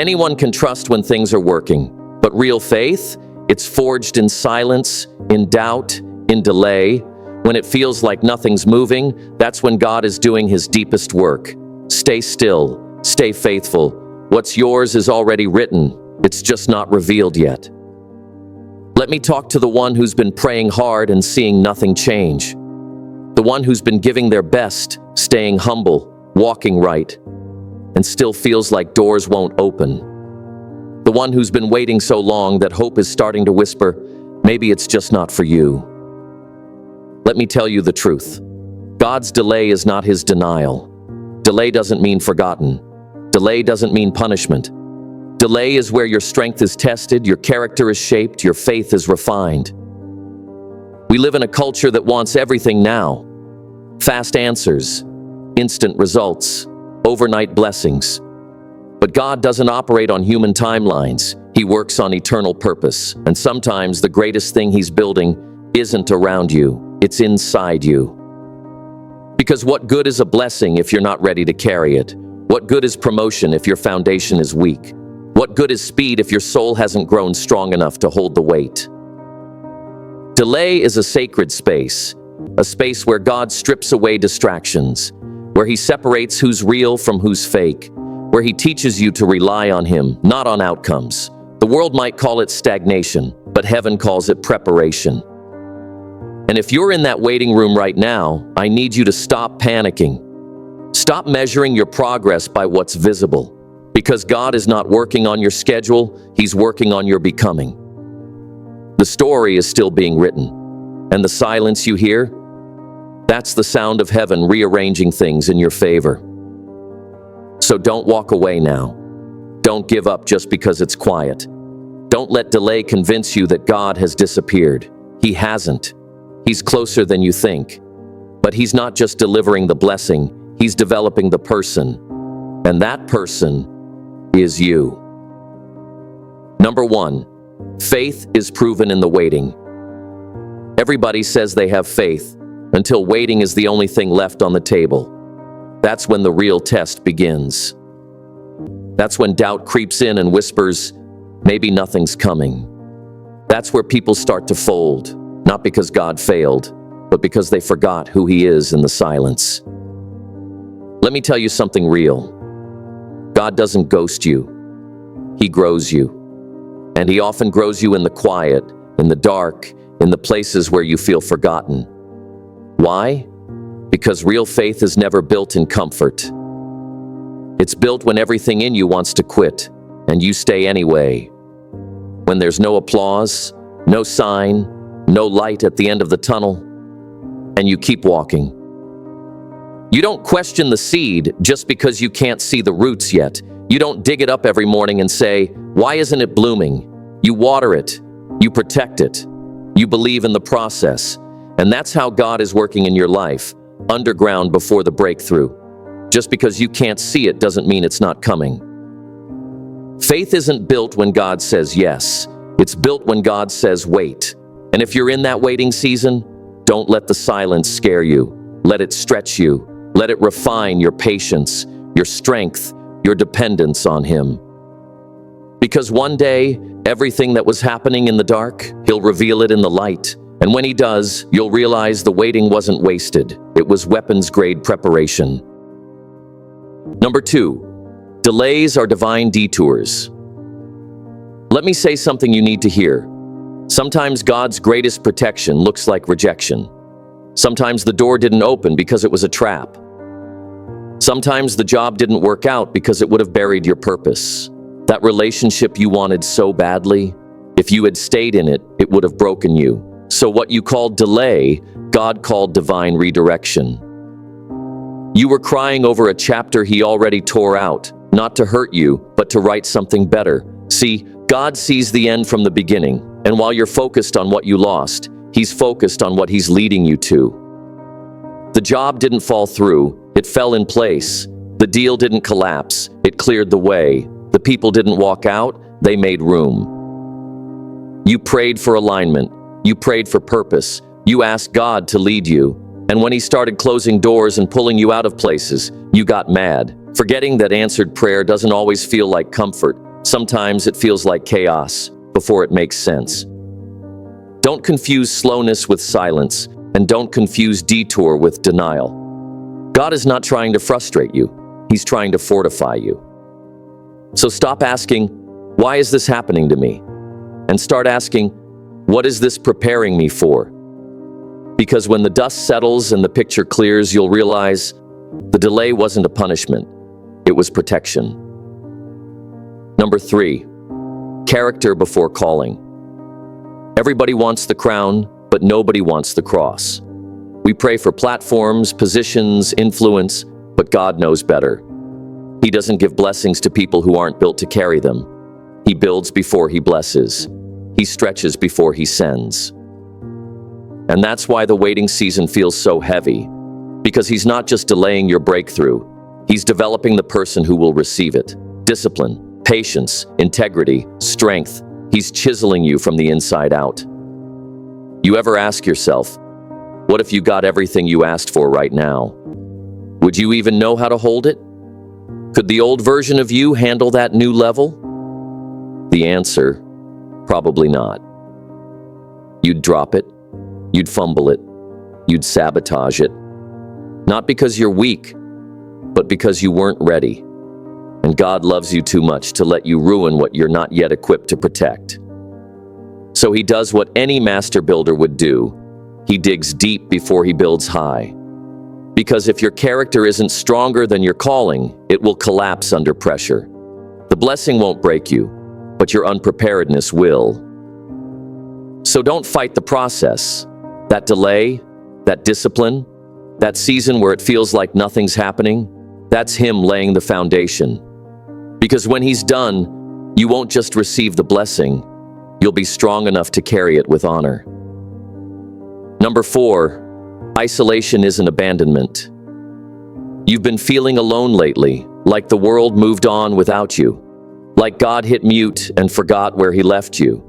Anyone can trust when things are working, but real faith, it's forged in silence, in doubt, in delay. When it feels like nothing's moving, that's when God is doing his deepest work. Stay still, stay faithful. What's yours is already written, it's just not revealed yet. Let me talk to the one who's been praying hard and seeing nothing change. The one who's been giving their best, staying humble, walking right, and still feels like doors won't open. The one who's been waiting so long that hope is starting to whisper, maybe it's just not for you. Let me tell you the truth. God's delay is not his denial. Delay doesn't mean forgotten. Delay doesn't mean punishment. Delay is where your strength is tested, your character is shaped, your faith is refined. We live in a culture that wants everything now. Fast answers, instant results, overnight blessings. But God doesn't operate on human timelines. He works on eternal purpose. And sometimes the greatest thing he's building isn't around you, it's inside you. Because what good is a blessing if you're not ready to carry it? What good is promotion if your foundation is weak? What good is speed if your soul hasn't grown strong enough to hold the weight? Delay is a sacred space, a space where God strips away distractions, where he separates who's real from who's fake, where he teaches you to rely on him, not on outcomes. The world might call it stagnation, but heaven calls it preparation. And if you're in that waiting room right now, I need you to stop panicking. Stop measuring your progress by what's visible, because God is not working on your schedule, he's working on your becoming. The story is still being written, and the silence you hear, that's the sound of heaven rearranging things in your favor. So don't walk away now. Don't give up just because it's quiet. Don't let delay convince you that God has disappeared. He hasn't. He's closer than you think. But he's not just delivering the blessing, he's developing the person. And that person is you. Number 1, faith is proven in the waiting. Everybody says they have faith until waiting is the only thing left on the table. That's when the real test begins. That's when doubt creeps in and whispers, maybe nothing's coming. That's where people start to fold, not because God failed, but because they forgot who he is in the silence. Let me tell you something real. God doesn't ghost you. He grows you. And he often grows you in the quiet, in the dark, in the places where you feel forgotten. Why? Because real faith is never built in comfort. It's built when everything in you wants to quit, and you stay anyway. When there's no applause, no sign, no light at the end of the tunnel, and you keep walking. You don't question the seed just because you can't see the roots yet. You don't dig it up every morning and say, why isn't it blooming? You water it. You protect it. You believe in the process. And that's how God is working in your life, underground before the breakthrough. Just because you can't see it doesn't mean it's not coming. Faith isn't built when God says yes. It's built when God says wait. And if you're in that waiting season, don't let the silence scare you. Let it stretch you. Let it refine your patience, your strength, your dependence on him. Because one day, everything that was happening in the dark, he'll reveal it in the light. And when he does, you'll realize the waiting wasn't wasted. It was weapons-grade preparation. Number 2, delays are divine detours. Let me say something you need to hear. Sometimes God's greatest protection looks like rejection. Sometimes the door didn't open because it was a trap. Sometimes the job didn't work out because it would have buried your purpose. That relationship you wanted so badly, if you had stayed in it, it would have broken you. So what you called delay, God called divine redirection. You were crying over a chapter he already tore out, not to hurt you, but to write something better. See, God sees the end from the beginning, and while you're focused on what you lost, he's focused on what he's leading you to. The job didn't fall through, it fell in place. The deal didn't collapse, it cleared the way. The people didn't walk out, they made room. You prayed for alignment, you prayed for purpose, you asked God to lead you. And when he started closing doors and pulling you out of places, you got mad, forgetting that answered prayer doesn't always feel like comfort. Sometimes it feels like chaos before it makes sense. Don't confuse slowness with silence, and don't confuse detour with denial. God is not trying to frustrate you. He's trying to fortify you. So stop asking, "Why is this happening to me?" And start asking, "What is this preparing me for?" Because when the dust settles and the picture clears, you'll realize the delay wasn't a punishment. It was protection. Number 3, character before calling. Everybody wants the crown, but nobody wants the cross. We pray for platforms, positions, influence, but God knows better. He doesn't give blessings to people who aren't built to carry them. He builds before he blesses. He stretches before he sends. And that's why the waiting season feels so heavy, because he's not just delaying your breakthrough, he's developing the person who will receive it. Discipline, patience, integrity, strength. He's chiseling you from the inside out. You ever ask yourself, what if you got everything you asked for right now? Would you even know how to hold it? Could the old version of you handle that new level? The answer, probably not. You'd drop it, you'd fumble it, you'd sabotage it. Not because you're weak, but because you weren't ready. And God loves you too much to let you ruin what you're not yet equipped to protect. So he does what any master builder would do. He digs deep before he builds high. Because if your character isn't stronger than your calling, it will collapse under pressure. The blessing won't break you, but your unpreparedness will. So don't fight the process. That delay, that discipline, that season where it feels like nothing's happening, that's him laying the foundation. Because when he's done, you won't just receive the blessing, you'll be strong enough to carry it with honor. Number 4, isolation isn't abandonment. You've been feeling alone lately, like the world moved on without you, like God hit mute and forgot where he left you.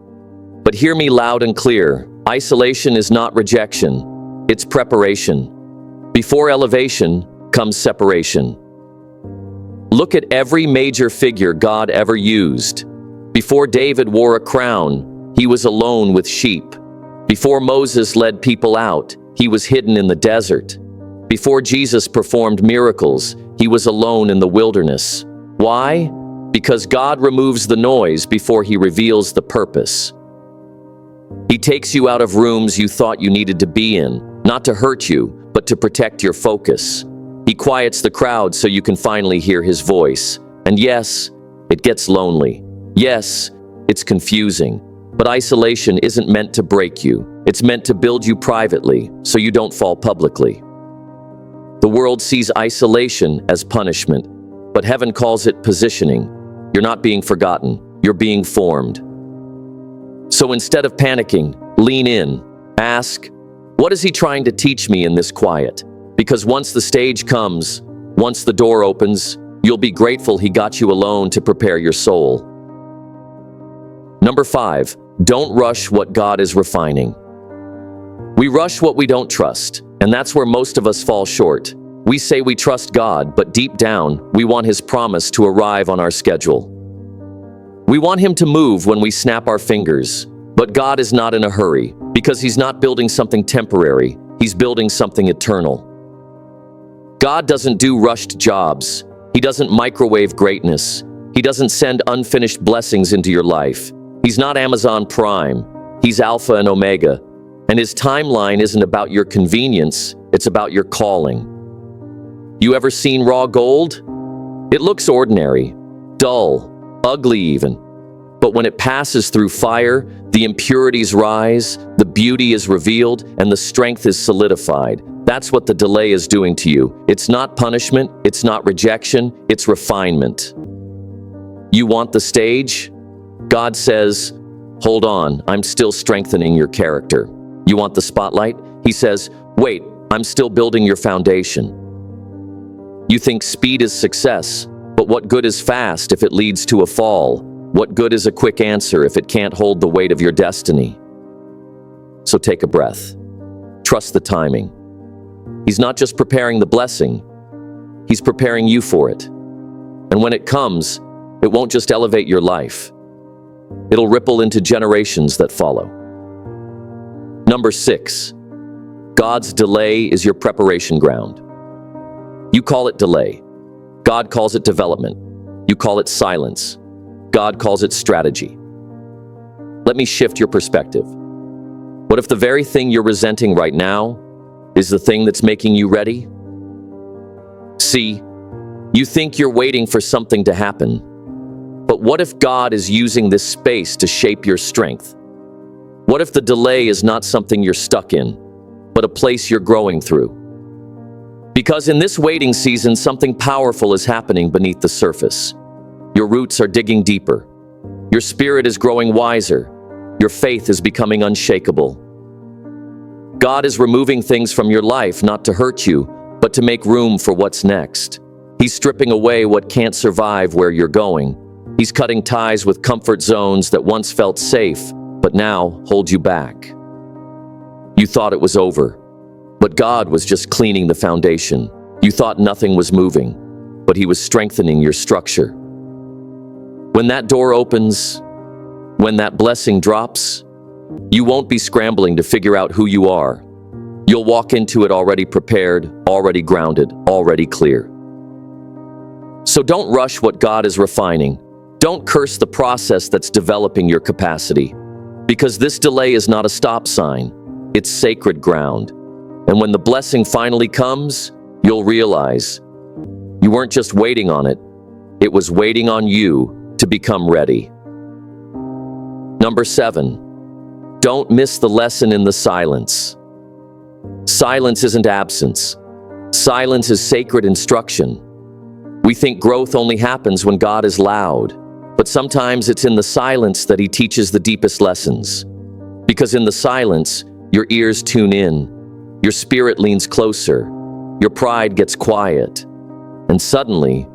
But hear me loud and clear, isolation is not rejection, it's preparation. Before elevation comes separation. Look at every major figure God ever used. Before David wore a crown, he was alone with sheep. Before Moses led people out, he was hidden in the desert. Before Jesus performed miracles, he was alone in the wilderness. Why? Because God removes the noise before he reveals the purpose. He takes you out of rooms you thought you needed to be in, not to hurt you, but to protect your focus. He quiets the crowd so you can finally hear his voice. And yes, it gets lonely. Yes, it's confusing. But isolation isn't meant to break you. It's meant to build you privately, so you don't fall publicly. The world sees isolation as punishment, but heaven calls it positioning. You're not being forgotten. You're being formed. So instead of panicking, lean in. Ask, what is he trying to teach me in this quiet? Because once the stage comes, once the door opens, you'll be grateful he got you alone to prepare your soul. Number 5, don't rush what God is refining. We rush what we don't trust, and that's where most of us fall short. We say we trust God, but deep down, we want his promise to arrive on our schedule. We want him to move when we snap our fingers, but God is not in a hurry, because he's not building something temporary, he's building something eternal. God doesn't do rushed jobs. He doesn't microwave greatness. He doesn't send unfinished blessings into your life. He's not Amazon Prime. He's Alpha and Omega. And his timeline isn't about your convenience, it's about your calling. You ever seen raw gold? It looks ordinary, dull, ugly even. But when it passes through fire, the impurities rise, the beauty is revealed, and the strength is solidified. That's what the delay is doing to you. It's not punishment, it's not rejection, it's refinement. You want the stage? God says, hold on, I'm still strengthening your character. You want the spotlight? He says, wait, I'm still building your foundation. You think speed is success, but what good is fast if it leads to a fall? What good is a quick answer if it can't hold the weight of your destiny? So take a breath. Trust the timing. He's not just preparing the blessing, he's preparing you for it. And when it comes, It won't just elevate your life. It'll ripple into generations that follow. Number 6, God's delay is your preparation ground. You call it delay. God calls it development. You call it silence. God calls it strategy. Let me shift your perspective. What if the very thing you're resenting right now is the thing that's making you ready? See, you think you're waiting for something to happen. But what if God is using this space to shape your strength? What if the delay is not something you're stuck in, but a place you're growing through? Because in this waiting season, something powerful is happening beneath the surface. Your roots are digging deeper. Your spirit is growing wiser. Your faith is becoming unshakable. God is removing things from your life not to hurt you, but to make room for what's next. He's stripping away what can't survive where you're going. He's cutting ties with comfort zones that once felt safe, but now hold you back. You thought it was over, but God was just cleaning the foundation. You thought nothing was moving, but He was strengthening your structure. When that door opens, when that blessing drops, you won't be scrambling to figure out who you are. You'll walk into it already prepared, already grounded, already clear. So don't rush what God is refining. Don't curse the process that's developing your capacity, because this delay is not a stop sign. It's sacred ground. And when the blessing finally comes, you'll realize you weren't just waiting on it. It was waiting on you to become ready. Number 7, don't miss the lesson in the silence. Silence isn't absence. Silence is sacred instruction. We think growth only happens when God is loud, but sometimes it's in the silence that He teaches the deepest lessons. Because in the silence, your ears tune in, your spirit leans closer, your pride gets quiet, and suddenly,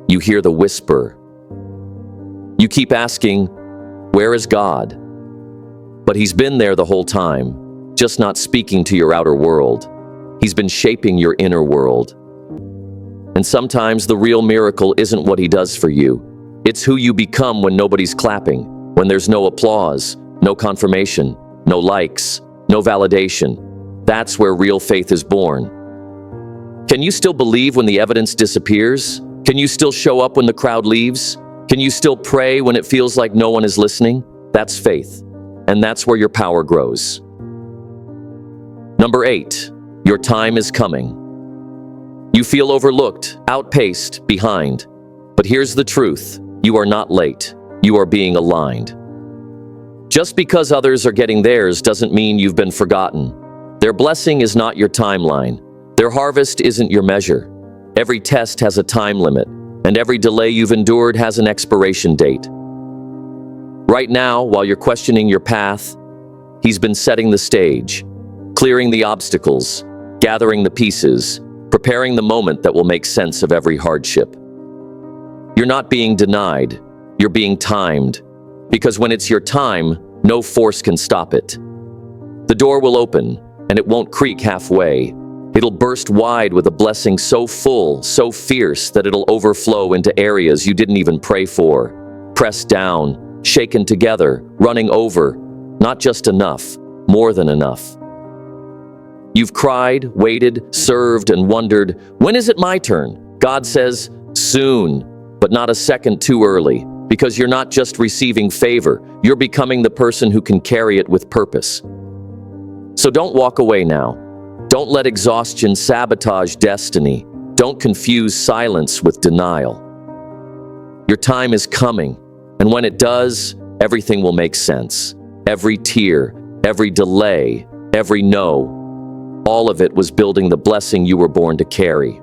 you hear the whisper. You keep asking, where is God? But He's been there the whole time, just not speaking to your outer world. He's been shaping your inner world. And sometimes the real miracle isn't what He does for you. It's who you become when nobody's clapping, when there's no applause, no confirmation, no likes, no validation. That's where real faith is born. Can you still believe when the evidence disappears? Can you still show up when the crowd leaves? Can you still pray when it feels like no one is listening? That's faith. And that's where your power grows. Number 8, your time is coming. You feel overlooked, outpaced, behind. But here's the truth. You are not late. You are being aligned. Just because others are getting theirs doesn't mean you've been forgotten. Their blessing is not your timeline. Their harvest isn't your measure. Every test has a time limit, and every delay you've endured has an expiration date. Right now, while you're questioning your path, He's been setting the stage, clearing the obstacles, gathering the pieces, preparing the moment that will make sense of every hardship. You're not being denied, you're being timed, because when it's your time, no force can stop it. The door will open, and it won't creak halfway. It'll burst wide with a blessing so full, so fierce that it'll overflow into areas you didn't even pray for. Pressed down, shaken together, running over, not just enough, more than enough. You've cried, waited, served, and wondered, when is it my turn? God says, soon, but not a second too early, because you're not just receiving favor, you're becoming the person who can carry it with purpose. So don't walk away now. Don't let exhaustion sabotage destiny. Don't confuse silence with denial. Your time is coming, and when it does, everything will make sense. Every tear, every delay, every no, all of it was building the blessing you were born to carry.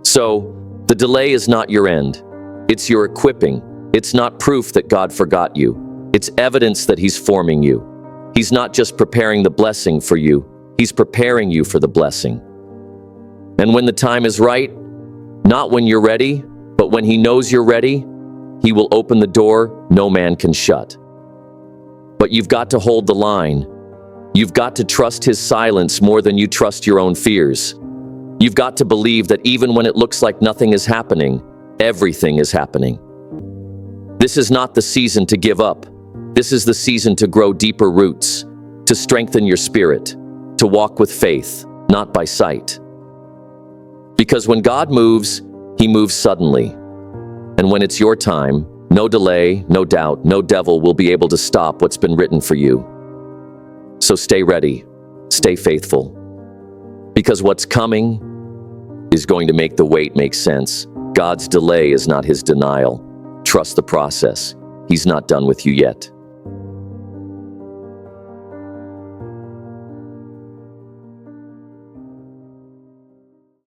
So, the delay is not your end. It's your equipping. It's not proof that God forgot you. It's evidence that He's forming you. He's not just preparing the blessing for you, He's preparing you for the blessing. And when the time is right, not when you're ready, but when He knows you're ready, He will open the door no man can shut. But you've got to hold the line. You've got to trust His silence more than you trust your own fears. You've got to believe that even when it looks like nothing is happening, everything is happening. This is not the season to give up. This is the season to grow deeper roots, to strengthen your spirit, to walk with faith, not by sight. Because when God moves, He moves suddenly. And when it's your time, no delay, no doubt, no devil will be able to stop what's been written for you. So stay ready, stay faithful. Because what's coming is going to make the wait make sense. God's delay is not His denial. Trust the process. He's not done with you yet.